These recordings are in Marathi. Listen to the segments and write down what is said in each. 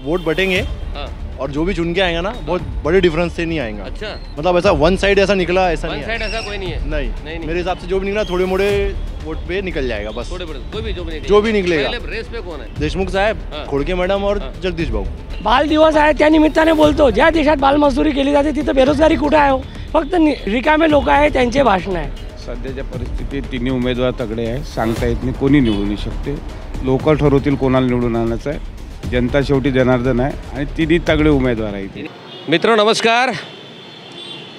वोट बटेंगे हाँ। और जो भी चुन के आएगा ना बहुत बड़े डिफरेंस से नहीं आएगा। अच्छा, मतलब ऐसा वन साइड ऐसा निकला ऐसा वन नहीं साइड ऐसा कोई नहीं है। नहीं, मेरे हिसाब से जो भी निकला थोड़े मोड़े वोट पे निकल जाएगा बस। थोड़े बड़े कोई भी जो भी निकलेगा। पहले रेस पे कौन है? देशमुख साहेब, हाँ। खोडके मॅडम और हाँ। जगदीश भाऊ। बाल दिवस आहे त्या निमित्ताने बोलतो, ज्या देशात बालमजुरी केली जाते तिथं बेरोजगारी कुठे आहे हो? फक्त रिकामे लोक आहेत, त्यांचे भाषण आहे। सध्याच्या परिस्थितीत तिन्ही उमेदवार तगडे आहे, सांगता येत नाही कोणी निवडून येऊ शकते। लोक ठरवतील कोणाला निवडून आणायचं आहे। जनता शेवटी जनार्दन आहे आणि तिन्ही तगडे उमेदवार आहेत। मित्र नमस्कार,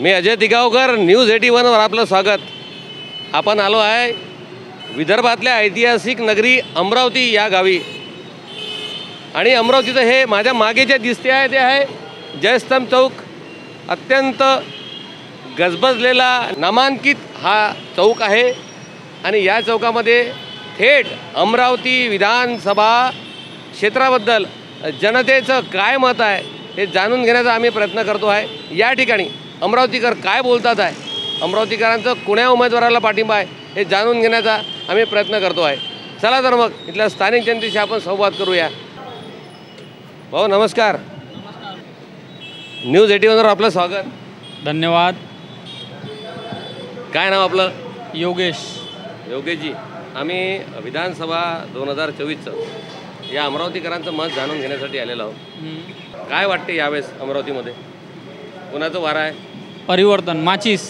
मी अजय तिगावकर, न्यूज 81 वर आपलं स्वागत। आपण आलो आहे विदर्भातल्या ऐतिहासिक नगरी अमरावती या गावी आणि अमरावतीचं हे माझ्या मागे जे दिसते आहे ते आहे जयस्तंभ चौक। अत्यंत गजबजलेला नामांकित हा चौक आहे आणि या चौकामध्ये थेट अमरावती विधानसभा क्षेत्राबद्दल जनतेचं काय मत आहे हे जाणून घेण्याचा आम्ही प्रयत्न करतो आहे। या ठिकाणी अमरावतीकर काय बोलतात आहे, अमरावतीकरांचं कोण्या उमेदवाराला पाठिंबा आहे हे जाणून घेण्याचा आम्ही प्रयत्न करतो आहे। चला तर मग इथल्या स्थानिक जनतेशी आपण संवाद करूया। भाऊ नमस्कार, न्यूज 81 वर आपलं स्वागत। धन्यवाद। काय नाव आपलं? योगेशजी, आम्ही विधानसभा 2024चं या अमरावतीकरांचं मत जाणून घेण्यासाठी आलेलो आहोत। काय वाटते यावेळेस अमरावतीमध्ये कोणाचं वारा आहे? परिवर्तन माचीस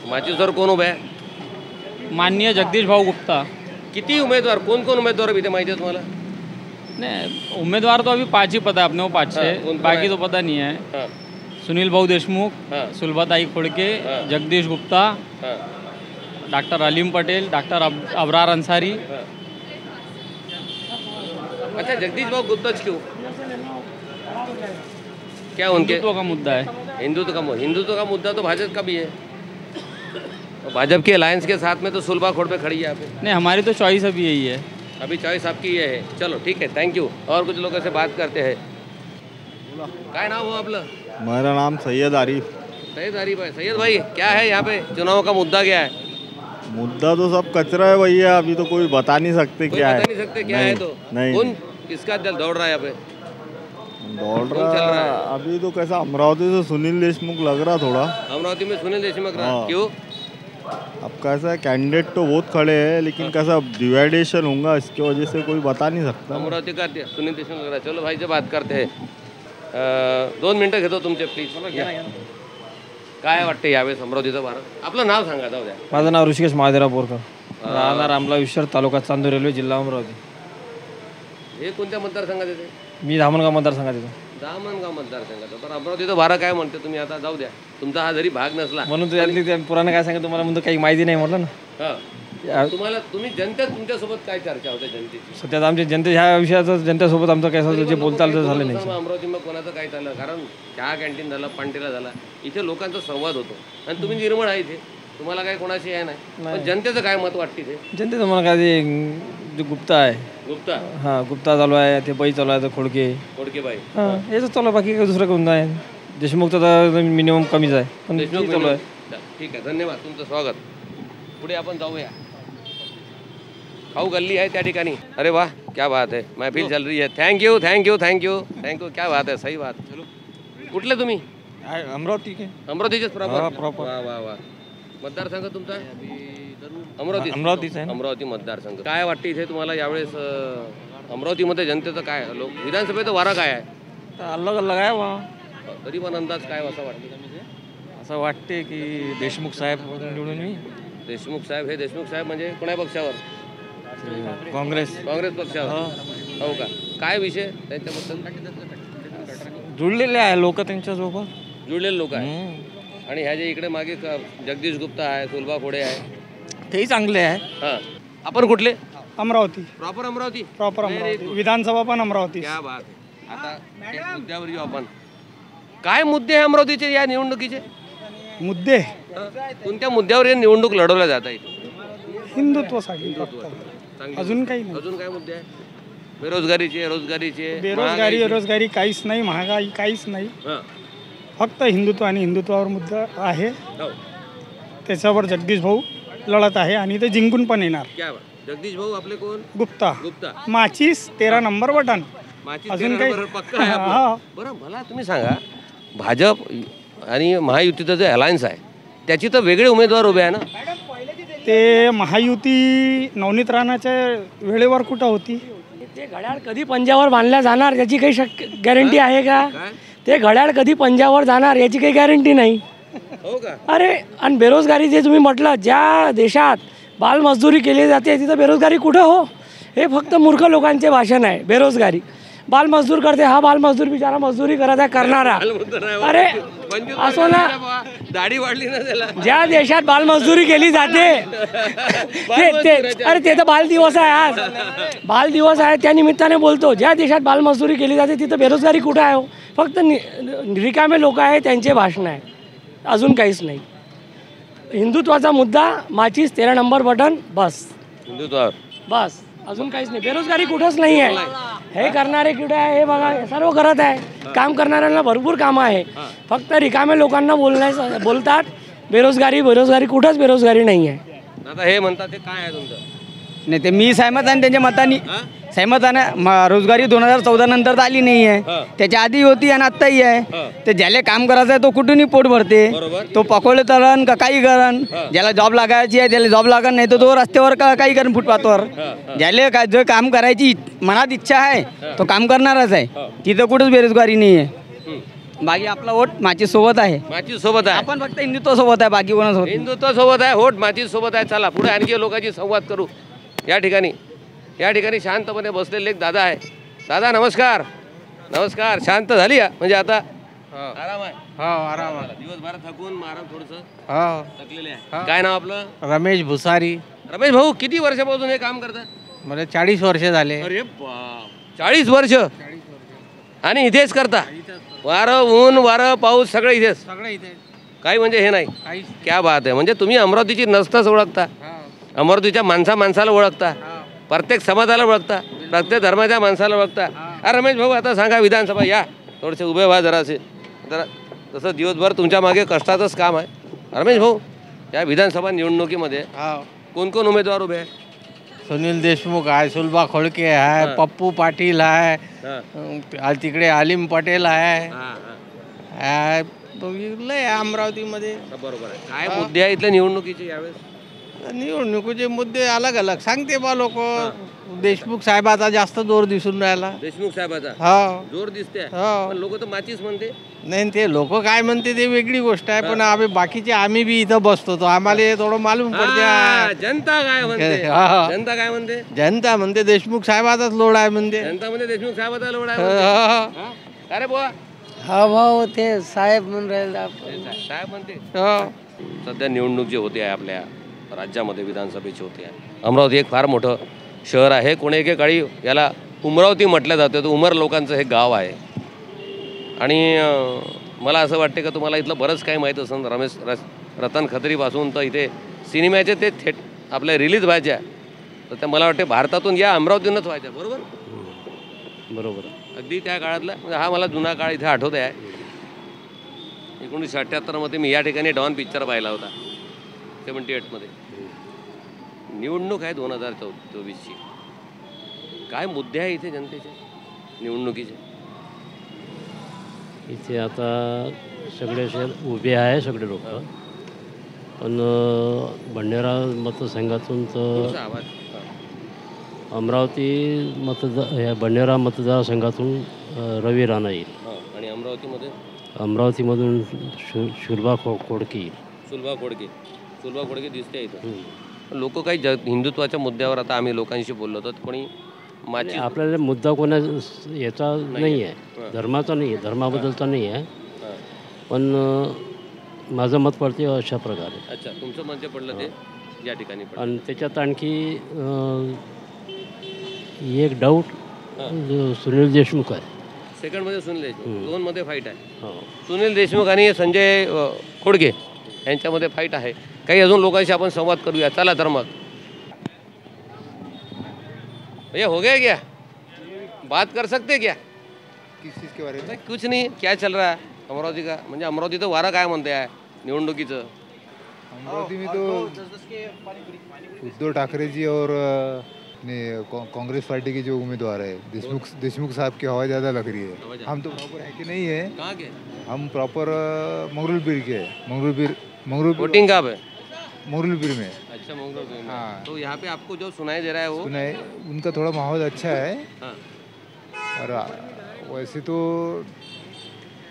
माचीसवर कोण उभे आहे? माननीय जगदीश भाऊ गुप्ता। किती उमेदवार, कोण उमेदवार इथे माहिती आहे तुम्हाला? नहीं, उम्मीदवार तो अभी 5 ही पता है अपने को, 5 हाँ, है, कौन बाकी है? तो पता नहीं है। हाँ, सुनील भाऊ देशमुख, हाँ, सुलभाताई खोड़के, हाँ, जगदीश गुप्ता, हाँ, डॉक्टर अलीम पटेल, डॉक्टर अबरार अंसारी। हाँ। अच्छा, जगदीश भाऊ गुप्ताज क्यों? क्या उनके हिंदुत्व का मुद्दा है। हिंदुत्व का मुद्दा तो भाजपा का भी है। तो भाजपा के अलायंस के साथ में तो सुलभा खोड़ पे खड़ी है यहाँ पे। नहीं, हमारी तो चॉइस अभी यही है। अभी चॉइस आपकी ये है। चलो ठीक है, थैंक यू। और कुछ लोगों से बात करते हैं। काय नाव हो आपलं? मेरा नाम सैयद आरिफ। सैयद भाई, क्या है यहाँ पे चुनाव का मुद्दा क्या है? मुद्दा तो सब कचरा है भैया, अभी तो कोई बता नहीं सकते कोई क्या बता है। नहीं सकते क्या है तो नहीं कौन किसका दिल दौड़ रहा है यहाँ पे? दौड़ कौन चल रहा रहा है? अभी तो कैसा अमरावती से सुनील देशमुख लग रहा थोड़ा। अमरावती में सुनील देशमुख रहा, हाँ। क्यों? अब कैसा है, कैंडिडेट तो बहुत खड़े हैं लेकिन कैसा डिवाइडेशन होगा इसकी वजह से कोई बता नहीं सकता। अमरावती का सुनील देशमुख लग रहा है। चलो भाई से बात करते हैं। 2 मिनटं घेतो तुमचे प्लीज। काय वाटते यावेळेस अमरावतीचं भारत? आपलं नाव सांगा, जाऊ द्या। माझं नाव ऋषिकेश महादेवराव बोरकर, राहणार आमला विश्वर, तालुका चांदूर, रेल्वे, जिल्हा अमरावती। हे कोणत्या मतदारसंघात येते? मी धामणगाव मतदारसंघात येतो। दामणगाव मतदारसंघात। तर अमरावतीचं भारा काय म्हणते तुम्ही? आता जाऊ द्या, तुमचा हा जरी भाग नसला म्हणून त्यातली ते पुराणं काय सांगा तुम्हाला, म्हणतो काही माहिती नाही म्हटलं ना। हा, तुम्ही तुमच्यासोबत काय चर्चा होते जनतेची? सध्यात आमच्या जनते ह्या विषयाचं जनतेसोबत आमचं काय जे बोलता आलं झालं नाही। अमरावतीमध्ये कोणाचं काय चाललं? कारण चहा कॅन्टीन झालं, पांटेला झाला, इथे लोकांचा संवाद होतो आणि तुम्ही निर्मळ आहे इथे, तुम्हाला काय कोणाशी आहे नाही। पण जनतेचं काय मत वाटते इथे? जनतेचं मला काय ते जे गुप्ता आहे, गुप्ता, हां गुप्ता चालू आहे, ते बाई चालू आहे, ते खोडके बाई, हां याचं चालू आहे, बाकी काही दुसरं कोण नाही। देशमुखचं तर मिनिमम कमीच आहे, पण देशमुख चालू आहे। ठीक आहे, धन्यवाद, तुमचं स्वागत। पुढे आपण जाऊया। खाऊ गल्ली आहे त्या ठिकाणी। अरे वाह, क्या बात है, महफिल चल रही है। थैंक यू, क्या बात है, सही बात। चलो, कुठले तुम्ही? अमरावती के अमरावतीचेच प्रॉपर। वाह वाह वाह। मतदारसंघ तुमचा? अमरावतीच आहे। अमरावती मतदारसंघ। काय वाटते इथे तुम्हाला यावेळेस अमरावतीमध्ये जनतेचं काय, लोक विधानसभेचं वारा काय आहे? अलग अलग आहे वा, तरी पण अंदाज काय असं वाटते? असं वाटते की देशमुख साहेब निवडून मी। देशमुख साहेब म्हणजे कोण्या पक्षावर? काँग्रेस पक्षावर। हो का? काय विषय त्यांच्याबद्दल? जुळलेले आहे लोक त्यांच्यासोबत, जुळलेले लोक आहे। आणि ह्या जे इकडे मागे जगदीश गुप्ता आहे, सुलभा खोडे आहे, तेही चांगले आहे। हां, आपण कुठले? अमरावती, प्रॉपर अमरावती, विधानसभा पण अमरावती। क्या बात आहे। आता एक मुद्द्यावर येऊ आपण। काय मुद्दे आहे अमरावतीचे या निवडणुकीचे? मुद्दे कोणत्या मुद्द्यावर ही निवडणूक लढवल्या जात आहे? हिंदुत्वासाठी, अजून काही नाही। अजून काय मुद्दे आहे? बेरोजगारीचे, रोजगारी काहीच नाही, महागाई काहीच नाही, हां, फक्त हिंदुत्व आणि हिंदुत्वावर मुद्दा आहे। हो, त्याच्यावर जगदीश भाऊ लढत आहे आणि ते जिंकून पण येणार। क्या बात। जगदीश भाऊ आपले कोण? गुप्ता, माचीस 13 नंबर बटन। माचीस अजून तेरा काही- नंबर पक्का आहे आपलं. हा. बरं मला तुम्ही सांगा, भाजप आणि महायुतीचं जे अलायन्स आहे त्याची तर वेगळे उमेदवार उभे आहे ना. ते महायुती नवनीत राणाच्या वेळेवर कुठं होती? ते घड्याळ कधी पंजावर बांधल्या जाणार याची काही गॅरंटी आहे का? काय ते घड्याळ कधी पंजावर जाणार याची काही गॅरंटी नाही. हो का? अरे आणि बेरोजगारी जे तुम्ही म्हटलं, ज्या देशात बालमजदुरी केली जाते तिथं बेरोजगारी कुठं हो? हे फक्त मूर्ख लोकांचे भाषण आहे. बेरोजगारी, बालमजदूर करते, हा बालमजदूर बिचारा मजदुरी करत आहे करणारा. अरे असो ना, दाढी वाढली ना त्याला. ज्या देशात बालमजदुरी केली जाते अरे ते तर बाल दिवस आहे, आज बाल दिवस आहे त्या निमित्ताने बोलतो. ज्या देशात बालमजदुरी केली जाते तिथं बेरोजगारी कुठं आहे हो? फक्त रिकामे लोक आहे त्यांचे भाषण आहे, अजून काहीच नाही. हिंदुत्वाचा मुद्दा माचीस 13 नंबर बटन, बस हिंदुत्वावर बस, अजून काहीच नाही. बेरोजगारी कुठंच नाही आहे. हे करणारे कुठे आहे? हे बघा, हे सर्व करत आहे. काम करणाऱ्यांना भरपूर कामं आहे, फक्त रिकामे लोकांना बोलतात बेरोजगारी बेरोजगारी. कुठंच बेरोजगारी नाही आहे. आता हे म्हणतात ते काय आहे तुमचं? नाही ते मी सहमत आहे त्यांच्या मताने, सहमत आहे ना. रोजगारी 2014 नंतर तर आली नाही आहे, त्याच्या आधी होती आणि आत्ताही आहे. ते ज्याला काम करायचं आहे तो कुठूनही पोट भरते, तो पकोडे तरण का काही करण. ज्याला जॉब लागायची आहे त्याला जॉब लागण, नाही तर तो रस्त्यावर का काही करण फुटपाथवर. ज्याला काय जो काम करायची मनात इच्छा आहे तो काम करणारच आहे, तिथं कुठंच बेरोजगारी नाही आहे. बाकी आपला वोट माचीस सोबत आहे. माचीस सोबत आहे. आपण फक्त हिंदुत्व सोबत आहे, बाकी कोणासोबत हिंदुत्व सोबत आहे, होट माचीस सोबत आहे. चला पुढे आणखी लोकांशी संवाद करू. या ठिकाणी शांतपणे बसलेले एक दादा आहे. दादा नमस्कार. नमस्कार. शांत झाली आहे म्हणजे आता आराम आहे? आराम आहे. दिवसभर थकून आराम थोडंसं हो. थकलेले आहे. काय नाव आपलं? रमेश भुसारी. रमेश भाऊ, किती वर्षापासून हे काम करता? मला 40 वर्ष झाले. अरे 40 वर्ष आणि इथेच करता? वारं ऊन वारं पाऊस सगळं इथेच? सगळं इथे काही म्हणजे हे नाही. काहीच क्या बात आहे. म्हणजे तुम्ही अमरावतीची नसताच ओळखता, अमरावतीच्या माणसाला ओळखता, प्रत्येक समाजाला ओळखता, प्रत्येक धर्माच्या माणसाला ओळखता. रमेश भाऊ आता सांगा, विधानसभा या थोडेसे उभे व्हा जरासे जरा. तसं दिवसभर तुमच्या मागे कष्टाचंच काम आहे. रमेश भाऊ, या विधानसभा निवडणुकीमध्ये कोण कोण उमेदवार उभे आहे? सुनील देशमुख आहे, सुलभा खोडके आहे, पप्पू पाटील आहे, तिकडे आलिम पटेल आहे. लय अमरावतीमध्ये. बरोबर आहे. काय मुद्दे आहे इथल्या निवडणुकीचे यावेळेस? निवडणुकीचे मुद्दे अलग अलग सांगते बा लोक. देशमुख साहेबाचा जास्त जोर दिसून राहिला. देशमुख साहेबाचा हो जोर दिसते, हो. पण लोक तर माचीस म्हणते. नाही ते लोक काय म्हणते ते वेगळी गोष्ट आहे, पण आम्ही बाकीचे आम्ही बी इथं बसतो तो आम्हाला थोडं मालूम पडते. जनता काय म्हणते? हा. जनता काय म्हणते? जनता म्हणते देशमुख साहेबाचाच लोड आहे म्हणते. जनता मध्ये देशमुख साहेबाचा लोड आहे म्हणते. हा? अरे बुवा, हा भाऊ ते साहेब म्हणून राहिले. साहेब म्हणते. हो. सध्या निवडणूक जी होते आहे आपल्या राज्यामध्ये, विधानसभेची होते आहे. अमरावती एक फार मोठं शहर आहे. कोणी एकेकाळी याला उमरावती म्हटलं जातं. तर उमर लोकांचं हे गाव आहे. आणि मला असं वाटते का तुम्हाला इथलं बरंच काही माहीत असेल. रतन खत्रीपासून तर इथे सिनेमाचे ते आपल्या रिलीज व्हायच्या, तर त्या मला वाटते भारतातून या अमरावतीनंच व्हायच्या. बरोबर बरोबर. अगदी त्या काळातला म्हणजे हा मला जुना काळ इथे आठवत आहे. 1978 मी या ठिकाणी डॉन पिक्चर पाहिला होता, 78मध्ये. निवडणूक आहे 2024ची. काय मुद्दे आहे इथे जनतेचे निवडणुकीचे? इथे आता सगळे उभे आहे सगळे लोक, पण भंडारा मतदारसंघातून तर अमरावती भंडारा मतदारसंघातून रवी राणा येईल. आणि अमरावतीमधून शुल्भा खोडके येईल. सुलभा खोडके दिसते इथं. लोक काही हिंदुत्वाच्या मुद्द्यावर आता आम्ही लोकांशी बोललो तर कोणी आपल्याला मुद्दा कोणा याचा नाही आहे, धर्माचा नाही आहे, धर्माबद्दलचा नाही आहे. पण माझं मत पडते अशा प्रकारे. अच्छा, तुमचं मत जे पडलं ते या ठिकाणी. आणि त्याच्यात आणखी एक डाऊट सुनील देशमुख आहे. सेकंडमध्ये सुनील देशमुख, दोनमध्ये फाईट आहे. सुनील देशमुख आणि संजय खोडके यांच्यामध्ये फाईट आहे. काही अजून लोकांशी आपण संवाद करूया. चला तर मग. भैया हो गया क्या? बात कर सकते क्या? किस चीज़ के बारे में? कुछ नहीं. क्या चल रहा है अमरावती का? म्हणजे अमरावती तर वारा काय म्हणते आहे निवडणुकीचं? अमरावती में तो उद्धव ठाकरे जी और नहीं कांग्रेस पार्टी के जो उम्मीदवार है देशमुख साहब की हवा ज़्यादा लग रही है। हम तो प्रॉपर है कि नहीं है, कहाँ के? हम प्रॉपर मंगरूलपीर के हैं। मंगरूलपीर वोटिंग कहाँ पे? मंगरूलपीर में। अच्छा, मंगरूलपीर में। हाँ। तो यहाँ पे आपको जो सुनाई दे रहा है वो सुनाए उनका थोड़ा माहौल अच्छा है। हाँ। और वैसे तो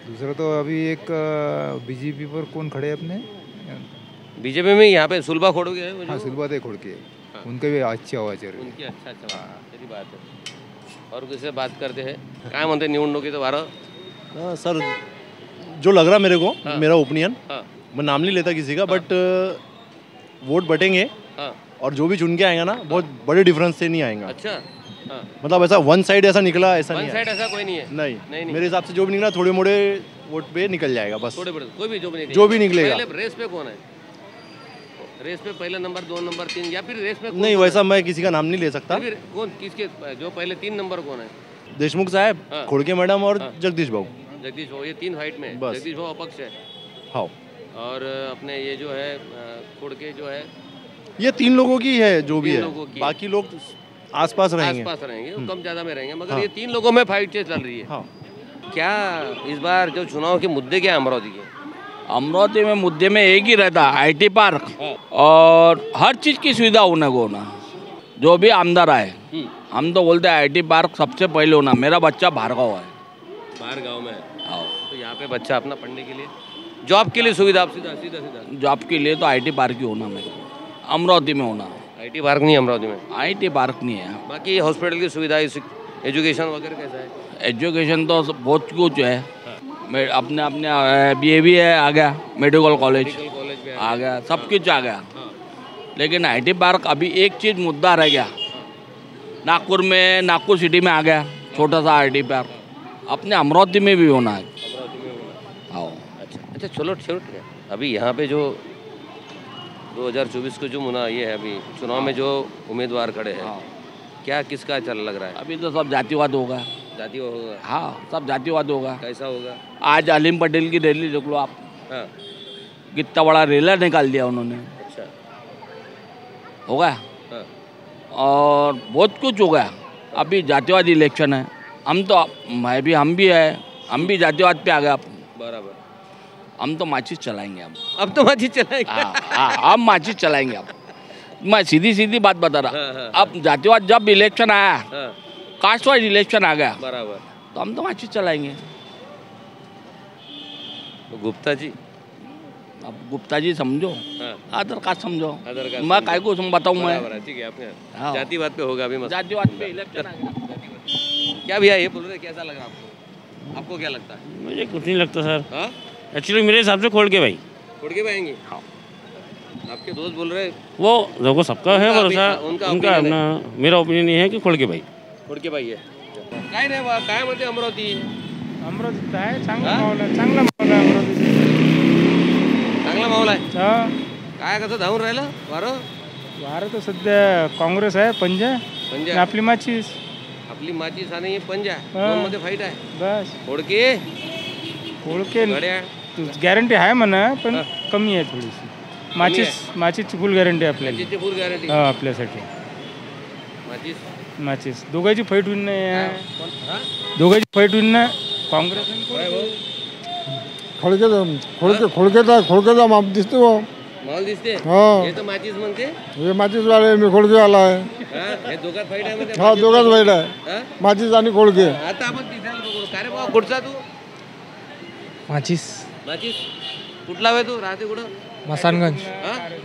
दूसरा तो अभी एक बीजेपी पर कौन खड़े हैं अपने? बीजेपी में यहाँ पे सुलभा खोड़ोगे है वो जो? हाँ, सुलभा दे खोड़ के उनका भी अच्छी आवाज है। उनकी अच्छा तेरी बात है। और किसी से बात करते हैं, काय म्हणते निवडणुकीचं वारं? सर जो लग रहा मेरे को, हाँ। मेरा ओपिनियन, हाँ। मैं नाम नहीं लेता किसी का, बट वोट बटेंगे हाँ। और जो भी चुन के आएगा ना बहुत बड़े डिफरेंस से नहीं आएगा। अच्छा। हाँ। मतलब ऐसा वन साइड ऐसा निकला ऐसा वन नहीं साइड है। ऐसा कोई नहीं है? नहीं, मेरे हिसाब से जो भी निकला थोड़े मोड़े वोट पे निकल जाएगा बस। थोड़े बड़े कोई भी जो भी निकलेगा। पहले रेस पे कौन है? रेस पे पहला नंबर, 2 नंबर, 3, या फिर रेस पे नहीं, वैसा मैं किसी का नाम नहीं ले सकता। फिर कौन किसके जो पहले 3 नंबर कौन है? देशमुख साहब, हाँ। खोड़के मैडम और जगदीश भाऊ। जगदीश भाऊ, ये 3 फाइट में बस। जगदीश भाऊ अपक्ष है। हाँ। और अपने ये जो है खोड़के जो है, ये 3 लोगों की है जो भी 3 है, लोगों की। बाकी लोग आसपास रहेंगे। आसपास रहेंगे, वो कम ज्यादा में रहेंगे, मगर हाँ। ये 3 लोगों में फाइट चल रही है। हाँ। क्या इस बार जो चुनाव के मुद्दे क्या है अमरावती के? अमरावती में मुद्दे में एक ही रहता, आईटी पार्क और हर चीज़ की सुविधा होने को होना। जो भी आमदार आए, हम तो बोलते हैं आईटी पार्क सबसे पहले होना। मेरा बच्चा बाहर गाँव है। बाहर गाँव में है? तो यहाँ पे बच्चा अपना पढ़ने के लिए, जॉब के लिए सुविधा सीधा जॉब के लिए तो आईटी पार्क ही होना मेरे को, अमरावती में होना। आईटी पार्क नहीं अमरावती में? आईटी पार्क नहीं है। बाकी हॉस्पिटल की सुविधा, एजुकेशन वगैरह कैसा है? एजुकेशन तो बहुत कुछ है। अपने अपने भी है, आ गया मेडिकल कॉलेज आ गया, सब कुछ आ गया। लेकिन आईटी पार्क अभी एक चीज़ मुद्दा रह गया, नागपुर सिटी में आ गया छोटा सा आईटी पार्क, अपने अमरावती में भी होना है। हाँ। अच्छा चलो अभी यहाँ पे जो 2024 को जो ये है अभी चुनाव में जो उम्मीदवार खड़े हैं, क्या किसका चल लग रहा है? अभी तो सब जातिवाद होगा। जातिवाद होगा? हाँ, सब जातिवाद होगा। कैसा होगा? आज अलीम पटेल की रैली देख लो आप। हाँ। कितना बड़ा रेला निकाल दिया उन्होंने। अच्छा। होगा। हाँ। और बहुत कुछ हो गया। अभी जातिवाद इलेक्शन है, हम भी जातिवाद पे आ गए। बराबर। हम तो माचिस चलाएंगे। अब तो माचिस चलाएंगे? हाँ, हम माचिस चलाएंगे। अब मैं सीधी बात बता रहा। हाँ। अब जातिवाद जब इलेक्शन आया, हाँ। कास्ट वाइज इलेक्शन आ गया, बराबर, तो हम तो माचिस चलाएंगे। तो गुप्ता जी, अब गुप्ता जी समझो, हाँ। आधार कार्ड समझो, आधार कार्ड मैं काय को बताऊँ मैं? बराबर है, ठीक है। आपने हाँ। जातिवाद पे होगा अभी, जातिवाद पे इलेक्शन आ गया। क्या भैया ये बोल रहे, कैसा लग रहा आपको? आपको क्या लगता है? मुझे कुछ नहीं लगता सर। हाँ? एक्चुअली मेरे हिसाब से खोड़ के भाई आएंगे। हाँ। आपके दोस्त बोल रहे वो देखो सबका है भरोसा, उनका अपना। मेरा ओपिनियन ये है कि खोड़ के भाई है। काय नाही बा, काय म्हणते अमरावती? अमरावतीत आहे चांगला माहोल आहे, चांगला माहोल आहे अमरावतीत. चांगला माहोल आहे? हा. काय कसं धावून राहिलं वारं? वारं तर सध्या काँग्रेस आहे, पंजा पंजा. आणि आपली माचीस. आपली माचीस आणि पंजा हा. मध्ये फाईट आहे. बस खोडके घड्याळ गॅरंटी आहे म्हणा, पण कमी आहे थोडीशी. माचीसची फुल गॅरंटी आपल्याला. फुल गॅरंटी हा, आपल्यासाठी माचीस. दोघांची फाईट होईल नाही, दोघांची फाईट होईल ना. काँग्रेस खोडकेचा माप दिसतो. माहोल दिसते. हा. हे तर माचीस म्हणते. हे माचीसवाले, मी खोडकेवाला आहे. हे दोघात फाईट आहे मध्ये. हा, दोघांच फाईट आहे, माचीस आणि खोडके. आता आपण तिथे बघू. काय रे बाबा, कुठचा तू? माचीस. कुठला आहे तू? राहते कुठं?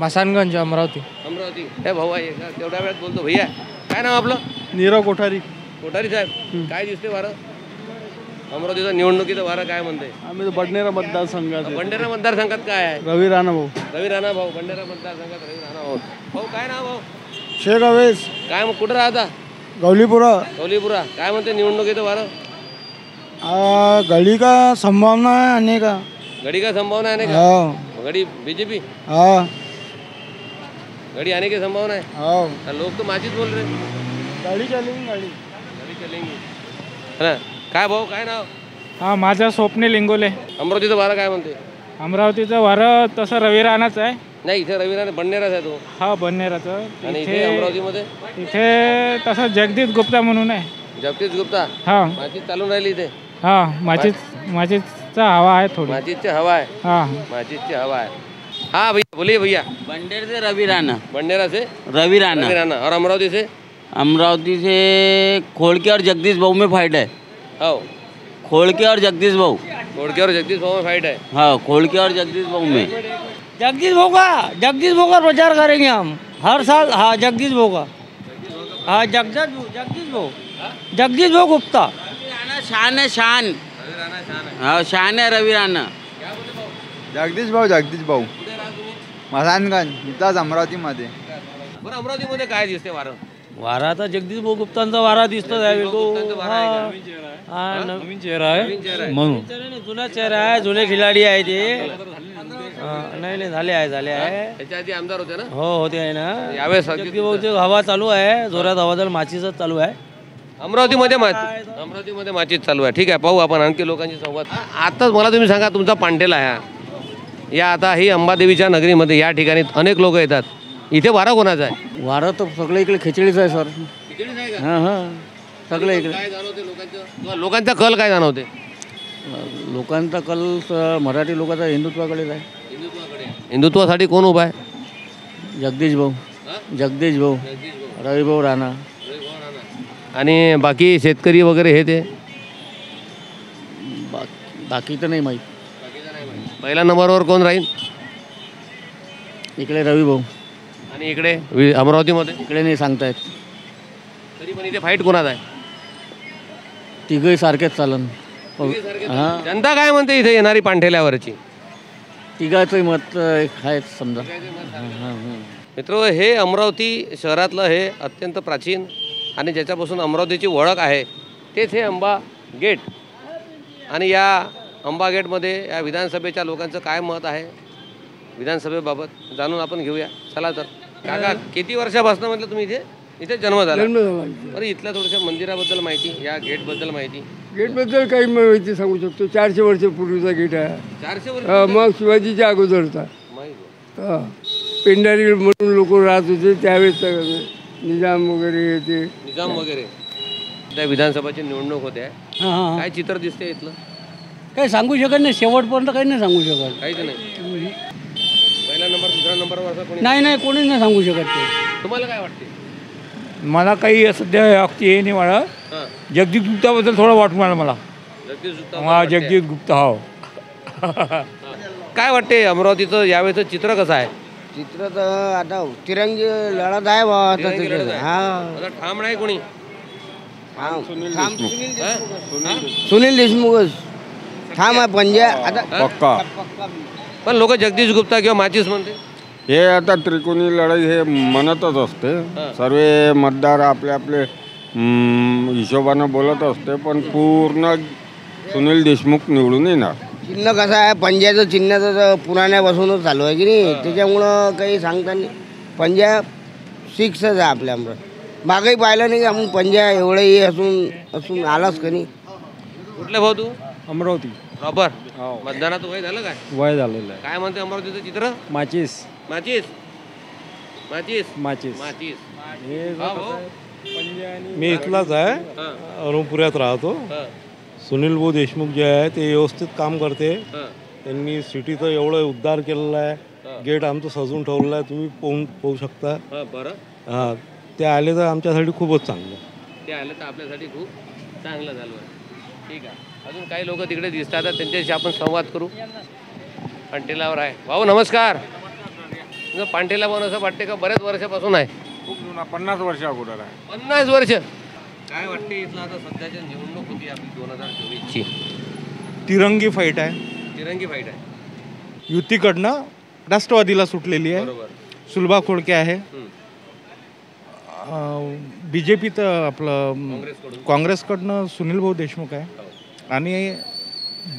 मसानगंज अमरावती. हे भाऊ आहे का? तेवढ्या वेळात बोलतो. भैया काय नाव आपलं? नीरव कोठारी. कोठारी साहेब, काय दिसते वारं अमरावतीचं निवडणुकीचं वारं काय म्हणते? आम्ही बडनेरा मतदारसंघात. बंडेरा मतदारसंघात काय आहे? रवी राणा भाऊ. बंडेरा मतदारसंघात रवी राणा भाऊ. भाऊ काय नाव भाऊ? शेख अवेस. काय मग कुठं राहता? गौलीपुरा. काय म्हणते निवडणुकीचं वारं? घड़ी का संभावना है आने का. घड़ी का संभावना आने का? हाँ. घड़ी बीजेपी? हाँ. घड़ी आने की संभावना है? हाँ. लोग तो माचिस बोल रहे. गाड़ी चलेंगी. गाड़ी चलेंगी है ना. काय भाऊ, काय नाव? हा, माझा स्वप्ने लिंगोले. अमरावतीचं वारं काय म्हणते? अमरावतीचं वारं तसं रवी राणाच आहे, नाही इथे रवी राणा बडनेराच आहे तो. हा बडनेराचं. आणि इथे अमरावतीमध्ये इथे तसं जगदीश गुप्ता म्हणून आहे. जगदीश गुप्ता. हा माचीस चालून राहिली इथे. हा माचीसचा हवा आहे थोडी. माचीसची हवा आहे. हाँ माचीसची हवा है. हाँ भैया बोलिए भैया. बंडेर से रवि राणा. बंडेरा से रवि राणा. रवि राणा. और अमरावती से अमरावती से खोड़के और जगदीश भाऊ में फाइट है. हाँ खोड़के और जगदीश भाऊ. खोड़के और जगदीश भाऊ में फाइट है. हाँ खोड़के और जगदीश भाऊ में. जगदीश भाऊ का प्रचार करेंगे हम हर साल. हाँ जगदीश भाऊ का. हाँ जगदीश भाऊ गुप्ता. शान है शान. हाँ शान है रवि राणा. जगदीश भाऊ मसानगंज इथलाच अमरावतीमध्ये. बरं अमरावतीमध्ये काय दिसते वारं? वारा आता जगदीश भाऊ गुप्तांचा वारा दिसतो आहे. नवीन चेहरा आहे म्हणून. जुना चेहरा आहे. जुने खिलाडी आहे ते. नाही झाले आहे त्याच्या आधी आमदार होते ना. हो होते आहे ना. यावेळेस जगदीश भाऊची हवा चालू आहे. जोरात हवा चालू. माचीसच चालू आहे. अमरावतीमध्ये माचीस चालू आहे. ठीक आहे पाहू आपण आणखी लोकांची संवाद. आताच मला तुम्ही सांगा तुमचा पांढेला आहे या आता ही अंबादेवीच्या नगरीमध्ये या ठिकाणी अनेक लोक येतात. इथे वारा कोणाचा आहे? वारा तर सगळं इकडे खिचडीच आहे सर. हां सगळं इकडे. लोकांचा कल काय जाणवते? लोकांचा कल मराठी लोकांचा हिंदुत्वाकडेच आहे. हिंदुत्वासाठी कोण उभा आहे? जगदीश भाऊ रवी भाऊ राणा. आणि बाकी शेतकरी वगैरे हे ते बाकी तर नाही माहीत. पहिल्या नंबरवर कोण राहील? इकडे रवी भाऊ. आणि इकडे अमरावतीमध्ये इकडे नाही सांगतायत. तरी पण इथे फाईट कोणाचा आहे? तिघही सारखेच चालन. हां जनता काय म्हणते इथे येणारी पांठेल्यावरची? तिघाचंही मत आहे समजा. मित्र हे अमरावती शहरातलं हे अत्यंत प्राचीन आणि ज्याच्यापासून अमरावतीची ओळख आहे तेच हे अंबा गेट. आणि या अंबा गेटमध्ये या विधानसभेच्या लोकांचं काय मत आहे विधानसभेबाबत जाणून आपण घेऊया. चला तर काका किती वर्षापासून म्हटलं तुम्ही इथे जन्म झाला? बरं इथल्या थोड्याशा मंदिराबद्दल माहिती, या गेटबद्दल माहिती. गेटबद्दल काही माहिती सांगू शकतो. 400 वर्षापूर्वीचा गेट आहे. 400 वर्ष? मग शिवाजीच्या अगोदरचा. पेंढारी म्हणून लोक राहत होते त्यावेळेस निजाम वगैरे ते. निजाम वगैरे. त्या विधानसभाची निवडणूक होत्या. काय चित्र दिसते इथलं? काही सांगू शकत नाही. शेवटपर्यंत काही नाही सांगू शकत. काहीच नाही. पहिला नंबर दुसरा नंबरवर असं कोणी नाही कोणीच नाही सांगू शकत ते. तुम्हाला काय वाटते? मला काही सध्या हे नाही वाटत. जगदीश गुप्ताबद्दल थोडं वाटून मला. जगदीश गुप्ता हो. काय वाटते अमरावतीचं यावेळेचं चित्र कसं आहे? चित्र तर आता तिरंगी लढत आहे बा. आता ठाम नाही कोणी. सुनील देशमुखच ठाम आहे. पंजा आता पक्का. पण लोक जगदीश गुप्ता किंवा माचीस म्हणते. हे आता त्रिकोणी लढाई हे म्हणतच असते. सर्व मतदार आपले हिशोबानं बोलत असते. पण पूर्ण सुनील देशमुख निवडून येणार. चिन्ह कसं आहे पंजाचं चिन्ह तर पुराण्यापासूनच चालू आहे की नाही. त्याच्यामुळं काही सांगता नाही. पंजा फिक्सच आहे आपल्या अमरावती. मागही पाहिलं नाही की आपण पंजा एवढं हे असून आलाच का नाही. कुठले भाऊ तू? अमरावती प्रॉपर. मतदानात वय झालं काय? वय झालेलं आहे. काय म्हणते अमरावतीचं चित्र? माचीस. मी इथलाच आहे. अरुणपुऱ्यात राहतो. सुनील भाऊ देशमुख जे आहे ते व्यवस्थित काम करते. त्यांनी सिटीचं एवढं उद्धार केलेला आहे. गेट आमचं सजून ठेवलेलं आहे. तुम्ही पाहू शकता. हां ते आले तर आमच्यासाठी खूपच चांगलं. ते आले तर आपल्यासाठी खूप चांगलं झालं आहे. ठीक आहे. अजून काही लोक तिकडे दिसतात त्यांच्याशी आपण संवाद करू. पांठेलावर आहे भाऊ. नमस्कार. पांठेला पण असं वाटते का बऱ्याच वर्षापासून आहे? खूप जुना 50 वर्ष अगोदर आहे. 50 वर्ष. काय वाटते इथलं आता सध्याच्या निवडणूक होती आपली 2024ची? तिरंगी फाईट आहे. तिरंगी फाईट आहे. युतीकडनं राष्ट्रवादीला सुटलेली आहे. सुलभा खोडके आहे. BJP तर आपलं काँग्रेसकडनं सुनील भाऊ देशमुख आहे. आणि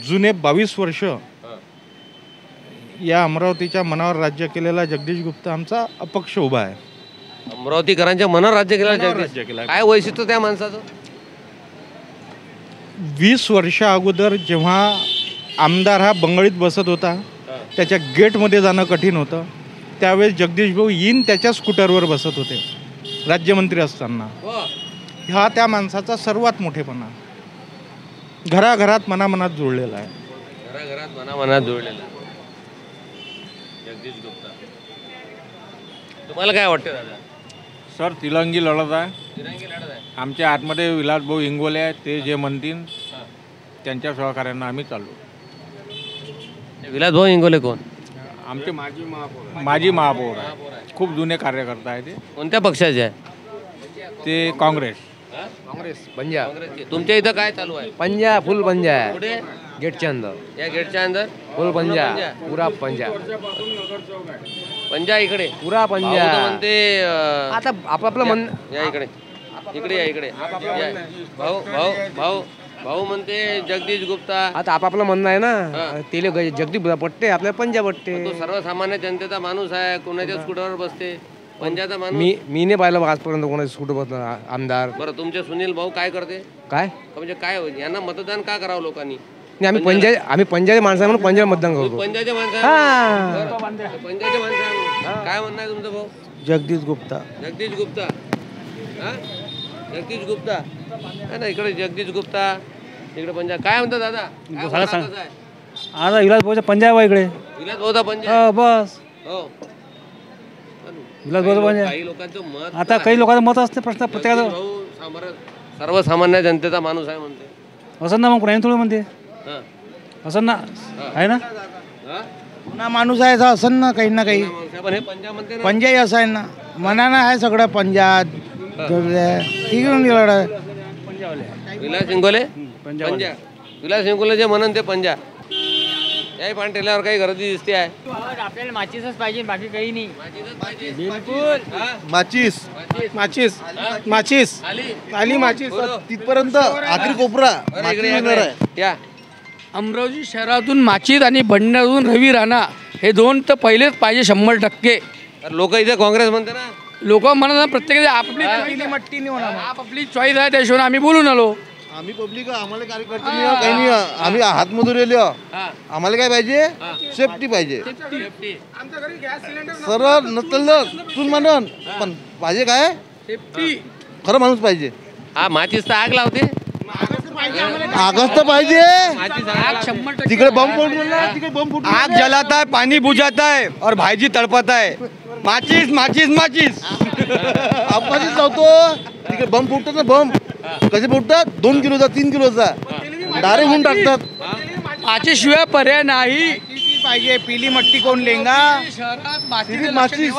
जुने 22 वर्ष या अमरावतीच्या मनावर राज्य केलेला जगदीश गुप्ता आमचा अपक्ष उभा आहे. अमरावतीकरांच्या मनावर राज्य केलं जगदीश. काय वैशिष्ट्य त्या माणसाचं? 20 वर्षा अगोदर जेव्हा आमदार हा बंगळीत बसत होता त्याच्या गेटमध्ये जाणं कठीण होतं. त्यावेळेस जगदीश भाऊ येईन त्याच्या स्कूटरवर बसत होते राज्यमंत्री असताना. हा त्या माणसाचा सर्वात मोठेपणा घराघरात मनामनात जुळलेला आहे. घराघरात मनामनात जुळलेला जगदीश गुप्ता. तुम्हाला काय वाटतं दादा? सर तिरंगी लढत आहे. तिरंगी लढत आहे. आमच्या आतमध्ये विलासभाऊ इंगोले आहेत, ते जे म्हणतील त्यांच्या सहकार्यानं आम्ही चाललो. विलासभाऊ इंगोले कोण? आमचे माजी महापौर आहे, खूप जुने कार्यकर्ता आहे. ते कोणत्या पक्षाचे आहे? ते काँग्रेस. काँग्रेस पंजा. तुमच्या इथं काय चालू आहे? पंजा फुल पंजा है कुठे? गेटच्या अंदर. या गेटच्या अंदर फुल पंजा पूरा पंजा. पंजा इकडे पुरा पंजा. भाऊ तर म्हणते आता आपापलं मन. या इकडे इकडे या इकडे या. भाऊ भाऊ भाऊ भाऊ म्हणते जगदीश गुप्ता. आता आपापलं म्हणणं आहे ना. ते जगदीश पट्टे आपल्याला पंजा पट्टे. तो सर्वसामान्य जनतेचा माणूस आहे, कोणाच्या स्कूटरवर बसते. पंजाचा माणूस मी नाही पाहिलं आजपर्यंत कोणाच्या स्कूटर बसला आमदार. बरं तुमचे सुनील भाऊ काय करते? काय म्हणजे काय यांना मतदान का करावं लोकांनी? नाही आम्ही पंजाबी माणसं म्हणून पंजाब मतदान करतो. पंजाच्या माणसं पंजाच्या माणसं. काय म्हणणं आहे तुमचं भाऊ? जगदीश गुप्ता. जगदीश गुप्ता. जगदीश गुप्ता ना इकडे जगदीश गुप्ता इकडे पंजाब. काय म्हणतात दादा? आता विलास भाऊचा पंजाब आहे इकडे. विलास भाऊचा पंजाब बस. हो विलास भाऊचा पंजाब. काही लोकांचं मत आता काही लोकांचं मत असते प्रश्न प्रत्येकाचं. सर्वसामान्य जनतेचा माणूस आहे म्हणते. असं ना मग कोणी थोडं म्हणते असं ना आहे ना. पुन्हा माणूस आहे असं ना काही ना काही. पण हे पंजाब म्हणते ना. पंजाही असं आहे ना. मनानं आहे सगळं पंजाब ठीक आहे. विलास इंगोले पंजा. विलास इंगोले जे म्हणून ते पंजा. याही पान टेल्यावर काही गर्दी दिसते आहे. आपल्याला माचीसच पाहिजे, बाकी काही नाही. बिलकुल माचीस माचीस माचीस आली माचीस तिथपर्यंत आखरी कोपरा या. अमरावती शहरातून माचीस आणि भंडाऱ्यातून रवी राणा हे दोन तर पहिलेच पाहिजे 100%. लोक इथे काँग्रेस म्हणते ना. लोक म्हणत प्रत्येक आपली चॉईस आहे, त्याशिवाय आम्ही बोलून आलो. आम्ही पब्लिक आम्हाला कार्यकर्ते काही नाही. आम्ही हातमजुरी आम्हाला काय पाहिजे? सेफ्टी पाहिजे. सरळ नसलं तू म्हणून पण पाहिजे काय? सेफ्टी. खरं माणूस पाहिजे. हा माचीस तर आग लावते. आगच तर पाहिजे. तिकडे बम फोडून आग जलाता है, पानी बुझाता है और भाईजी तड़पाता है. माचीस माचीस माचीस. आपण लावतो तिकडे बम फुटतात ना. बम कसे फुटतात? 2 किलोचा 3 किलोचा डायरेक्ट होऊन टाकतात. माचीस शिवाय पर्याय नाही. पाहिजे. पिली मट्टी कोण लेंगा. माचीस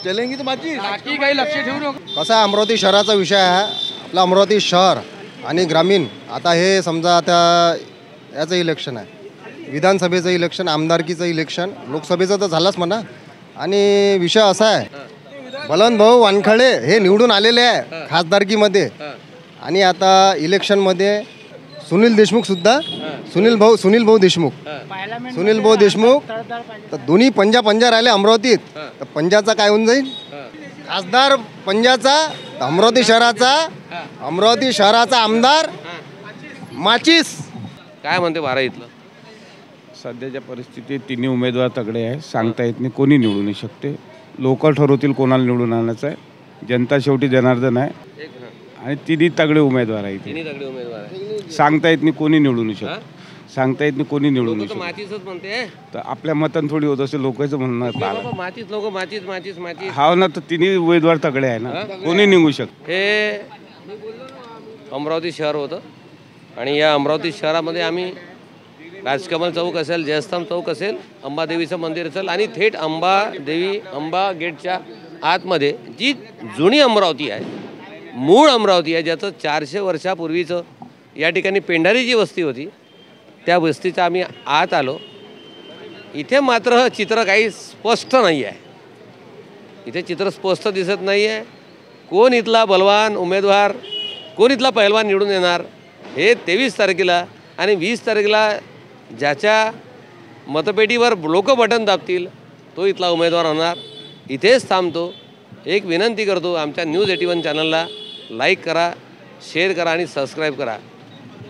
चलेंगी तर माचीस. बाकी काही लक्ष ठेवू नका. कसा अमरावती शहराचा विषय आहे. आपला अमरावती शहर आणि ग्रामीण. आता हे समजा आता याचं इलेक्शन आहे, विधानसभेचं इलेक्शन, आमदारकीचं इलेक्शन, लोकसभेचं तर झालंच म्हणा. आणि विषय असा आहे, बलवंत भाऊ वानखडे हे निवडून आलेले आहे खासदारकीमध्ये. आणि आता इलेक्शनमध्ये सुनील देशमुखसुद्धा सुनील भाऊ देशमुख तर दोन्ही पंजा राहिले अमरावतीत. तर पंजाचा काय होऊन जाईल? खासदार पंजाचा, अमरावती शहराचा आमदार माचीस. काय म्हणते बारा इथलं? सध्याच्या परिस्थितीत तिन्ही उमेदवार तगडे आहे. सांगता येत नाही कोणी निवडू नाही शकते. लोक ठरवतील कोणाला निवडून आणायचं आहे. जनता शेवटी जनार्दन आहे आणि तिन्ही तगडे उमेदवार आहेत. तिन्ही तगडे उमेदवार आहे. सांगता येत नाही कोणी निवडून नाही शकत. सांगता येत नाही कोणी निवडून नाही शकत. माचीसच म्हणते. तर आपल्या मतान थोडी होत असे लोकांचं म्हणणं. माचीस लोक माचीस माचीस माचीस. हा ना. तर तिन्ही उमेदवार तगडे आहे ना. कोणी निघू शकत. हे अमरावती शहर होतं आणि या अमरावती शहरामध्ये आम्ही राजकमल चौक असेल, जयस्तंभ चौक असेल, अंबादेवीचं मंदिर असेल आणि थेट अंबा गेटच्या आतमध्ये जी जुनी अमरावती आहे, मूळ अमरावती आहे, ज्याचं 400 वर्षापूर्वीचं या ठिकाणी पेंढारी जी वस्ती होती त्या वस्तीचा आम्ही आत आलो. इथे मात्र चित्र काही स्पष्ट नाही आहे. इथे चित्र स्पष्ट दिसत नाही आहे. कोण इथला बलवान उमेदवार, कोण इथला पहिलवान निवडून येणार हे 23 तारखेला आणि 20 तारखेला ज्याच्या मतपेटीवर लोक बटन दाबतील तो इथला उमेदवार होणार. इथेच थांबतो. एक विनंती करतो, आमच्या न्यूज 81 चॅनलला लाईक करा, शेअर करा आणि सबस्क्राईब करा.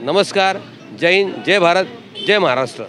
नमस्कार. जय हिंद, जय भारत, जय महाराष्ट्र.